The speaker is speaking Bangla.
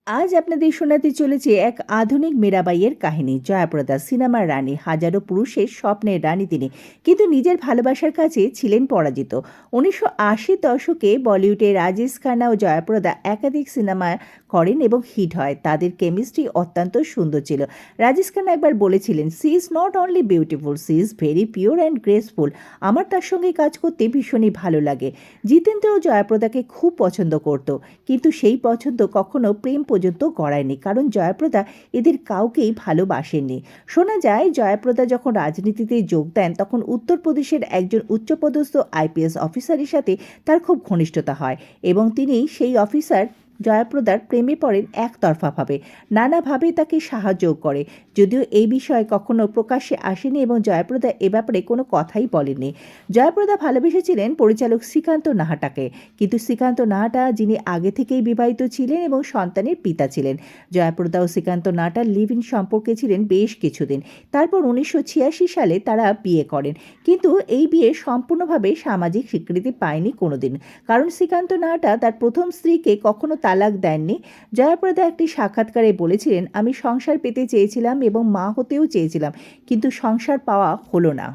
আজ আপনাদের শোনাতে চলেছে এক আধুনিক মীরাবাইয়ের কাহিনী। জয়াপ্রদা সিনেমার রানী, হাজারো পুরুষের স্বপ্নের রানী তিনি, কিন্তু নিজের ভালোবাসার কাছে ছিলেন পরাজিত। 1980 দশকে বলিউডে রাজেশ খান্না ও জয়াপ্রদা একাধিক সিনেমা করেন এবং হিট হয়। তাদের কেমিস্ট্রি অত্যন্ত সুন্দর ছিল। রাজেশ খান্না একবার বলেছিলেন, she is not only beautiful, she is very pure and graceful. আমার তার সঙ্গে কাজ করতে ভীষণই ভালো লাগে। জিতেন্দ্র ও জয়াপ্রদাকে খুব পছন্দ করত, কিন্তু সেই পছন্দ কখনো প্রেম পর্যন্ত গড়ায়নি, কারণ জয়াপ্রদা এদের কাউকেই ভালোবাসেননি। শোনা যায় জয়াপ্রদা যখন রাজনীতিতে যোগ দেন তখন উত্তরপ্রদেশের একজন উচ্চপদস্থ আইপিএস অফিসারের সাথে তার খুব ঘনিষ্ঠতা হয় এবং তিনি সেই অফিসার জয়াপ্রদার প্রেমে পড়েন একতরফাভাবে, নানাভাবে তাকে সাহায্যও করে। যদিও এই বিষয়ে কখনো প্রকাশ্যে আসেনি এবং জয়াপ্রদা এ ব্যাপারে কোনো কথাই বলেননি। জয়াপ্রদা ভালোবেসেছিলেন পরিচালক শ্রীকান্ত নাহাটাকে, কিন্তু শ্রীকান্ত নাহাটা যিনি আগে থেকেই বিবাহিত ছিলেন এবং সন্তানের পিতা ছিলেন। জয়াপ্রদা ও শ্রীকান্ত নাহাটা লিভ ইন সম্পর্কে ছিলেন বেশ কিছুদিন। তারপর 1986 সালে তারা বিয়ে করেন, কিন্তু এই বিয়ে সম্পূর্ণভাবে সামাজিক স্বীকৃতি পায়নি কোনোদিন, কারণ শ্রীকান্ত নাহাটা তার প্রথম স্ত্রীকে কখনো তালাক দেননি। জয়াপ্রদা একটি সাক্ষাৎকারে বলেছিলেন, আমি সংসার পেতে চেয়েছিলাম এবং মা হতেও চেয়েছিলাম, কিন্তু সংসার পাওয়া হলো না।